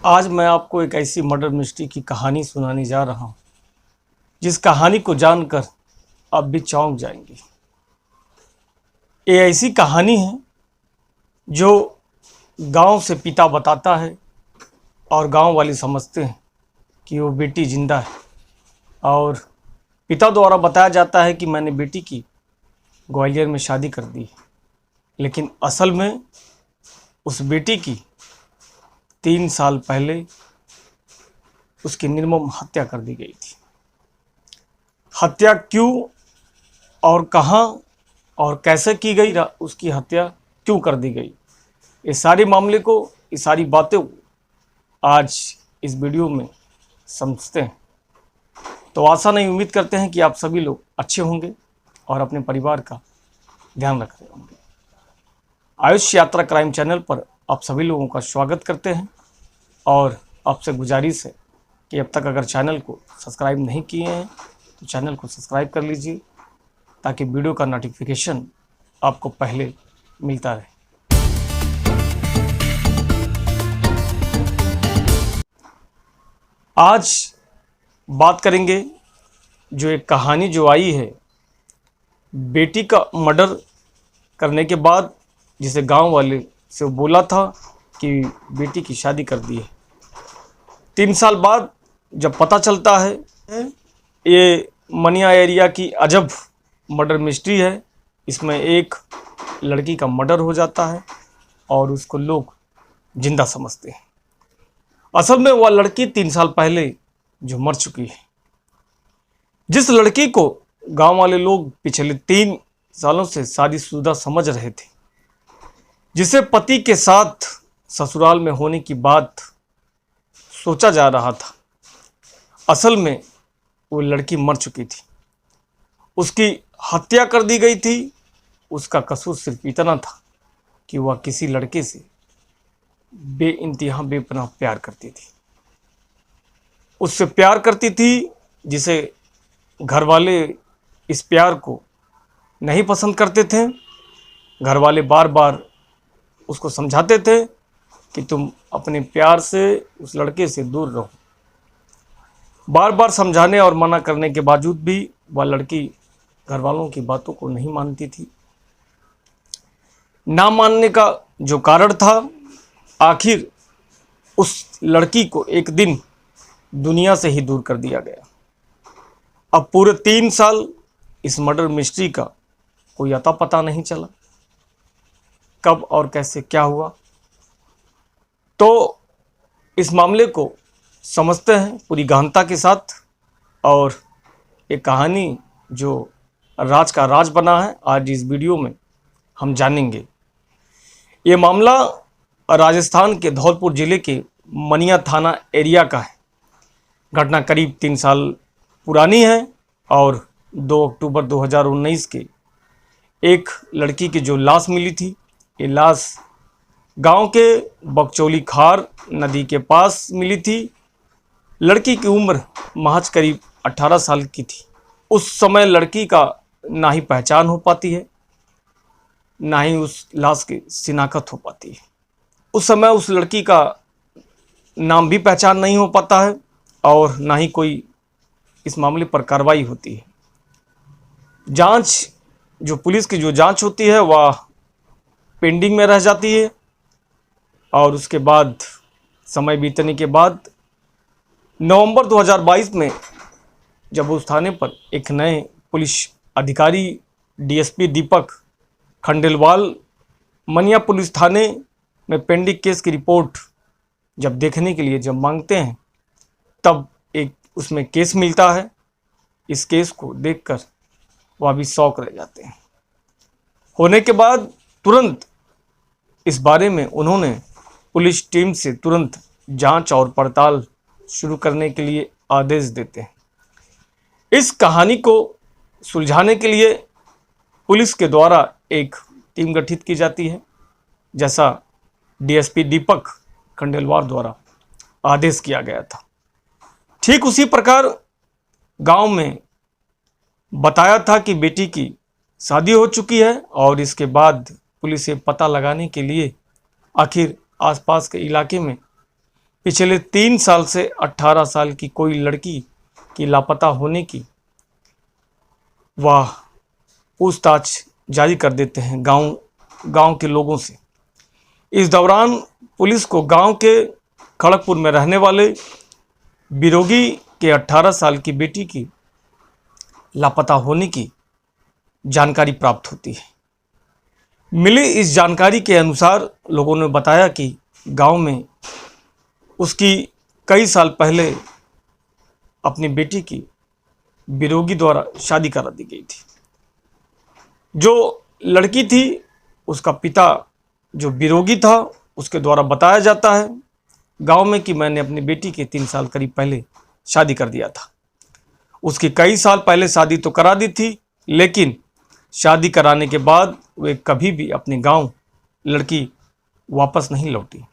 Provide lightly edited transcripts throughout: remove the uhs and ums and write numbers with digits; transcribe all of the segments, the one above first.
आज मैं आपको एक ऐसी मर्डर मिस्ट्री की कहानी सुनाने जा रहा हूं, जिस कहानी को जानकर आप भी चौंक जाएंगे। ये ऐसी कहानी है जो गांव से पिता बताता है और गांव वाले समझते हैं कि वो बेटी जिंदा है, और पिता द्वारा बताया जाता है कि मैंने बेटी की ग्वालियर में शादी कर दी है, लेकिन असल में उस बेटी की 3 साल पहले उसकी निर्मम हत्या कर दी गई थी। हत्या क्यों और कहाँ और कैसे की गई, उसकी हत्या क्यों कर दी गई, ये सारे मामले को, ये सारी बातें आज इस वीडियो में समझते हैं। तो आशा नहीं, उम्मीद करते हैं कि आप सभी लोग अच्छे होंगे और अपने परिवार का ध्यान रख रहे होंगे। आयुष यात्रा क्राइम चैनल पर आप सभी लोगों का स्वागत करते हैं और आपसे गुजारिश है कि अब तक अगर चैनल को सब्सक्राइब नहीं किए हैं तो चैनल को सब्सक्राइब कर लीजिए, ताकि वीडियो का नोटिफिकेशन आपको पहले मिलता रहे। आज बात करेंगे जो एक कहानी जो आई है बेटी का मर्डर करने के बाद, जिसे गांव वाले से बोला था कि बेटी की शादी कर दी है। 3 साल बाद जब पता चलता है, ये मनिया एरिया की अजब मर्डर मिस्ट्री है। इसमें एक लड़की का मर्डर हो जाता है और उसको लोग जिंदा समझते हैं। असल में वह लड़की 3 साल पहले जो मर चुकी है, जिस लड़की को गांव वाले लोग पिछले 3 सालों से शादीशुदा समझ रहे थे, जिसे पति के साथ ससुराल में होने की बात सोचा जा रहा था, असल में वो लड़की मर चुकी थी। उसकी हत्या कर दी गई थी। उसका कसूर सिर्फ इतना था कि वह किसी लड़के से बेइंतहा बेपनाह प्यार करती थी। उससे प्यार करती थी जिसे घर वाले इस प्यार को नहीं पसंद करते थे। घर वाले बार बार उसको समझाते थे कि तुम अपने प्यार से उस लड़के से दूर रहो। बार बार समझाने और मना करने के बावजूद भी वह लड़की घर वालों की बातों को नहीं मानती थी। ना मानने का जो कारण था, आखिर उस लड़की को एक दिन दुनिया से ही दूर कर दिया गया। अब पूरे 3 साल इस मर्डर मिस्ट्री का कोई अता पता नहीं चला, कब और कैसे क्या हुआ। तो इस मामले को समझते हैं पूरी गहनता के साथ, और एक कहानी जो राज का राज बना है, आज इस वीडियो में हम जानेंगे। ये मामला राजस्थान के धौलपुर जिले के मनिया थाना एरिया का है। घटना करीब 3 साल पुरानी है और 2 अक्टूबर 2019 के एक लड़की की जो लाश मिली थी, ये लाश गांव के बकचौली खार नदी के पास मिली थी। लड़की की उम्र महज करीब 18 साल की थी। उस समय लड़की का ना ही पहचान हो पाती है, ना ही उस लाश की शिनाख्त हो पाती है। उस समय उस लड़की का नाम भी पहचान नहीं हो पाता है और ना ही कोई इस मामले पर कार्रवाई होती है। जांच, जो पुलिस की जो जांच होती है, वह पेंडिंग में रह जाती है। और उसके बाद समय बीतने के बाद नवंबर 2022 में जब उस थाने पर एक नए पुलिस अधिकारी डीएसपी दीपक खंडेलवाल मनिया पुलिस थाने में पेंडिंग केस की रिपोर्ट जब देखने के लिए जब मांगते हैं, तब एक उसमें केस मिलता है। इस केस को देखकर वह भी शौक रह जाते हैं। होने के बाद तुरंत इस बारे में उन्होंने पुलिस टीम से तुरंत जांच और पड़ताल शुरू करने के लिए आदेश देते हैं। इस कहानी को सुलझाने के लिए पुलिस के द्वारा एक टीम गठित की जाती है, जैसा डीएसपी दीपक खंडेलवाल द्वारा आदेश किया गया था। ठीक उसी प्रकार गांव में बताया था कि बेटी की शादी हो चुकी है, और इसके बाद पुलिस ये पता लगाने के लिए आखिर आसपास के इलाके में पिछले 3 साल से 18 साल की कोई लड़की की लापता होने की वह पूछताछ जारी कर देते हैं गांव के लोगों से। इस दौरान पुलिस को गांव के खड़गपुर में रहने वाले बिरोगी के 18 साल की बेटी की लापता होने की जानकारी प्राप्त होती है। मिली इस जानकारी के अनुसार लोगों ने बताया कि गांव में उसकी कई साल पहले अपनी बेटी की बिरोगी द्वारा शादी करा दी गई थी। जो लड़की थी उसका पिता जो बिरोगी था उसके द्वारा बताया जाता है गांव में कि मैंने अपनी बेटी के 3 साल करीब पहले शादी कर दिया था। उसकी कई साल पहले शादी तो करा दी थी, लेकिन शादी कराने के बाद वे कभी भी अपने गांव लड़की वापस नहीं लौटी।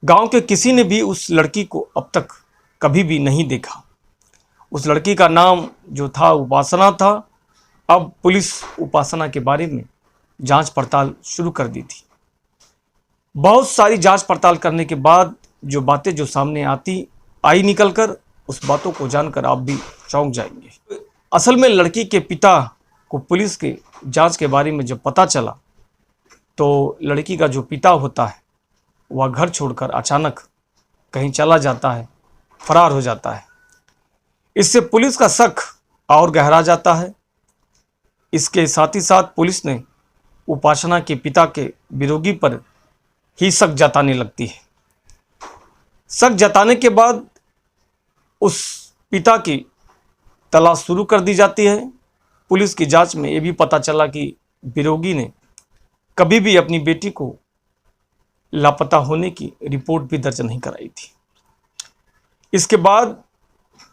गांव के किसी ने भी उस लड़की को अब तक कभी भी नहीं देखा। उस लड़की का नाम जो था उपासना था। अब पुलिस उपासना के बारे में जांच पड़ताल शुरू कर दी थी। बहुत सारी जांच पड़ताल करने के बाद जो बातें जो सामने आई निकलकर, उस बातों को जानकर आप भी चौंक जाएंगे। असल में लड़की के पिता को पुलिस के जांच के बारे में जब पता चला तो लड़की का जो पिता होता है वह घर छोड़कर अचानक कहीं चला जाता है, फरार हो जाता है। इससे पुलिस का शक और गहरा जाता है। इसके साथ ही साथ पुलिस ने उपासना के पिता के बिरोगी पर ही शक जताने लगती है। शक जताने के बाद उस पिता की तलाश शुरू कर दी जाती है। पुलिस की जांच में ये भी पता चला कि बिरोगी ने कभी भी अपनी बेटी को लापता होने की रिपोर्ट भी दर्ज नहीं कराई थी। इसके बाद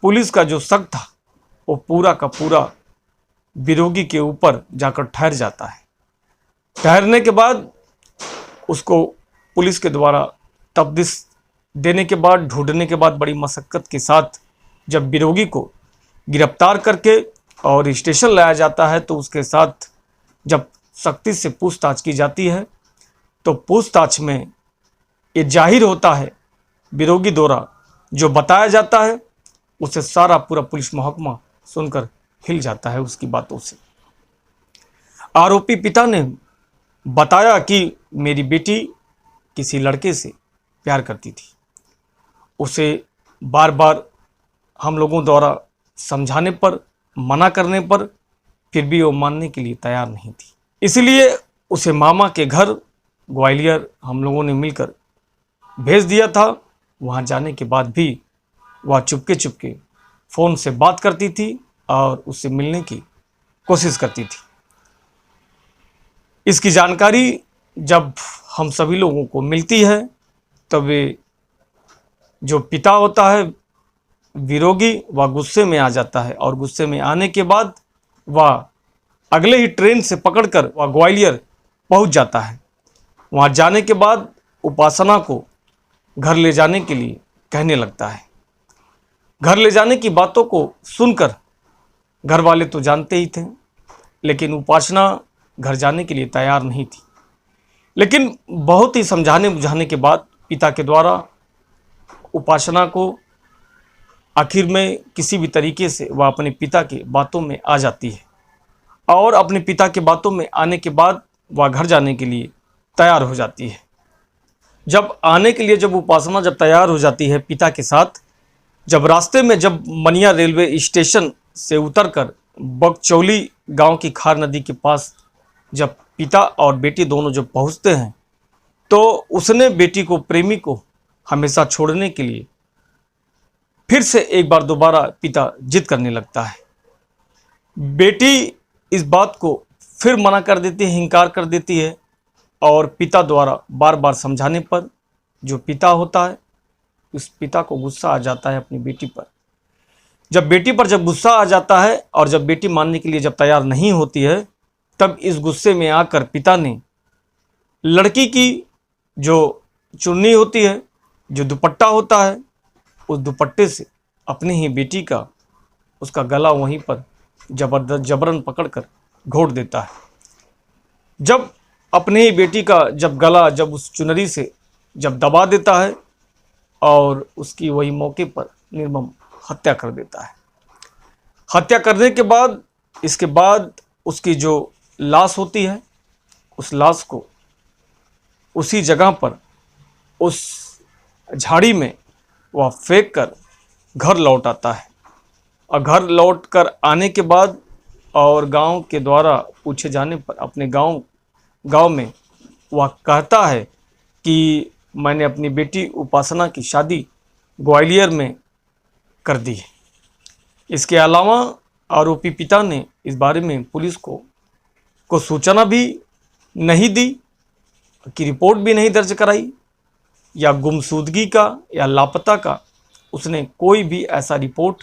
पुलिस का जो शक था वो पूरा का पूरा बिरोगी के ऊपर जाकर ठहर जाता है। ठहरने के बाद उसको पुलिस के द्वारा तफ्तीश देने के बाद, ढूंढने के बाद, बड़ी मशक्कत के साथ जब बिरोगी को गिरफ्तार करके और स्टेशन लाया जाता है तो उसके साथ जब सख्ती से पूछताछ की जाती है तो पूछताछ में ये जाहिर होता है, बिरोगी द्वारा जो बताया जाता है उसे सारा पूरा पुलिस महकमा सुनकर हिल जाता है उसकी बातों से। आरोपी पिता ने बताया कि मेरी बेटी किसी लड़के से प्यार करती थी। उसे बार बार हम लोगों द्वारा समझाने पर, मना करने पर फिर भी वो मानने के लिए तैयार नहीं थी। इसलिए उसे मामा के घर ग्वालियर हम लोगों ने मिलकर भेज दिया था। वहाँ जाने के बाद भी वह चुपके चुपके फ़ोन से बात करती थी और उससे मिलने की कोशिश करती थी। इसकी जानकारी जब हम सभी लोगों को मिलती है तब जो पिता होता है विरोगी, वह गुस्से में आ जाता है और गुस्से में आने के बाद वह अगले ही ट्रेन से पकड़कर वह ग्वालियर पहुंच जाता है। वहां जाने के बाद उपासना को घर ले जाने के लिए कहने लगता है। घर ले जाने की बातों को सुनकर घर वाले तो जानते ही थे, लेकिन उपासना घर जाने के लिए तैयार नहीं थी। लेकिन बहुत ही समझाने बुझाने के बाद पिता के द्वारा उपासना को आखिर में किसी भी तरीके से वह अपने पिता की बातों में आ जाती है और अपने पिता की बातों में आने के बाद वह घर जाने के लिए तैयार हो जाती है। जब उपासना तैयार हो जाती है पिता के साथ, जब रास्ते में जब मनिया रेलवे स्टेशन से उतरकर बगचौली गांव की खार नदी के पास जब पिता और बेटी दोनों जब पहुंचते हैं तो उसने बेटी को, प्रेमी को हमेशा छोड़ने के लिए फिर से एक बार दोबारा पिता जिद करने लगता है। बेटी इस बात को फिर मना कर देती है, इनकार कर देती है और पिता द्वारा बार बार समझाने पर जो पिता होता है उस पिता को गुस्सा आ जाता है अपनी बेटी पर। जब बेटी पर जब गुस्सा आ जाता है और जब बेटी मानने के लिए जब तैयार नहीं होती है, तब इस गुस्से में आकर पिता ने लड़की की जो चुन्नी होती है, जो दुपट्टा होता है, उस दुपट्टे से अपनी ही बेटी का उसका गला वहीं पर जबरन पकड़कर घोट देता है। जब अपने ही बेटी का जब गला जब उस चुनरी से जब दबा देता है और उसकी वही मौके पर निर्मम हत्या कर देता है। हत्या करने के बाद इसके बाद उसकी जो लाश होती है, उस लाश को उसी जगह पर उस झाड़ी में वह फेंक कर घर लौट आता है। और घर लौट कर आने के बाद और गांव के द्वारा पूछे जाने पर अपने गांव में वह कहता है कि मैंने अपनी बेटी उपासना की शादी ग्वालियर में कर दी है। इसके अलावा आरोपी पिता ने इस बारे में पुलिस को सूचना भी नहीं दी, कि रिपोर्ट भी नहीं दर्ज कराई, या गुमशुदगी का या लापता का उसने कोई भी ऐसा रिपोर्ट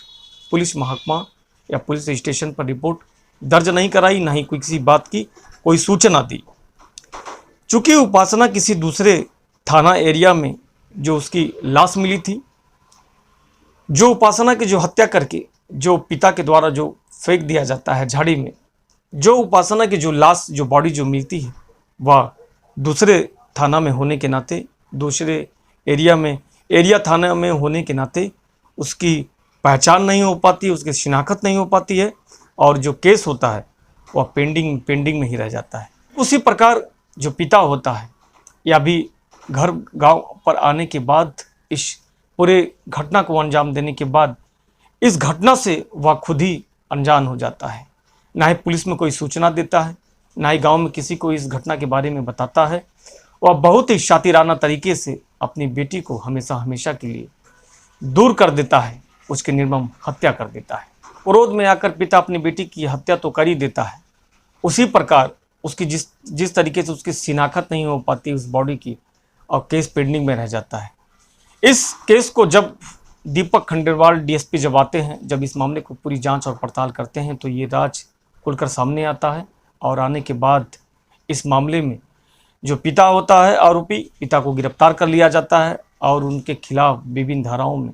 पुलिस महकमा या पुलिस स्टेशन पर रिपोर्ट दर्ज नहीं कराई, ना ही किसी बात की कोई सूचना दी। चूँकि उपासना किसी दूसरे थाना एरिया में जो उसकी लाश मिली थी, जो उपासना की जो हत्या करके जो पिता के द्वारा जो फेंक दिया जाता है झाड़ी में, जो उपासना की जो लाश जो बॉडी जो मिलती है वह दूसरे थाना में होने के नाते, दूसरे एरिया थाना में होने के नाते उसकी पहचान नहीं हो पाती, उसकी शिनाख्त नहीं हो पाती है और जो केस होता है वह पेंडिंग में ही रह जाता है। उसी प्रकार जो पिता होता है, या भी घर गांव पर आने के बाद इस पूरे घटना को अंजाम देने के बाद इस घटना से वह खुद ही अनजान हो जाता है। ना ही पुलिस में कोई सूचना देता है, ना ही गांव में किसी को इस घटना के बारे में बताता है। वह बहुत ही शातिराना तरीके से अपनी बेटी को हमेशा के लिए दूर कर देता है, उसकी निर्मम हत्या कर देता है। क्रोध में आकर पिता अपनी बेटी की हत्या तो कर ही देता है, उसी प्रकार उसकी जिस तरीके से उसकी शिनाख्त नहीं हो पाती उस बॉडी की और केस पेंडिंग में रह जाता है। इस केस को जब दीपक खंडेलवाल डीएसपी जब आते हैं, जब इस मामले को पूरी जांच और पड़ताल करते हैं, तो ये राज खुलकर सामने आता है। और आने के बाद इस मामले में जो पिता होता है आरोपी, पिता को गिरफ्तार कर लिया जाता है और उनके खिलाफ विभिन्न धाराओं में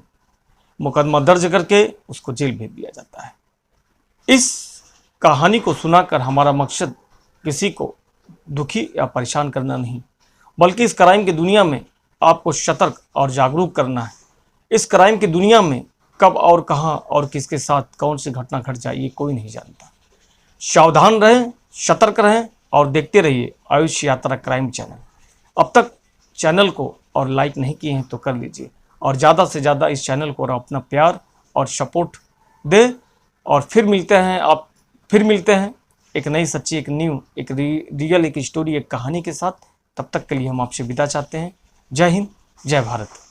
मुकदमा दर्ज करके उसको जेल भेज दिया जाता है। इस कहानी को सुनाकर हमारा मकसद किसी को दुखी या परेशान करना नहीं, बल्कि इस क्राइम की दुनिया में आपको सतर्क और जागरूक करना है। इस क्राइम की दुनिया में कब और कहां और किसके साथ कौन सी घटना घट जाए ये कोई नहीं जानता। सावधान रहें, सतर्क रहें और देखते रहिए आयुष यात्रा क्राइम चैनल। अब तक चैनल को और लाइक नहीं किए हैं तो कर लीजिए और ज़्यादा से ज़्यादा इस चैनल को अपना प्यार और सपोर्ट दे। और फिर मिलते हैं एक नई सच्ची, एक न्यू, एक रियल, एक स्टोरी, एक कहानी के साथ। तब तक के लिए हम आपसे विदा चाहते हैं। जय हिंद, जय भारत।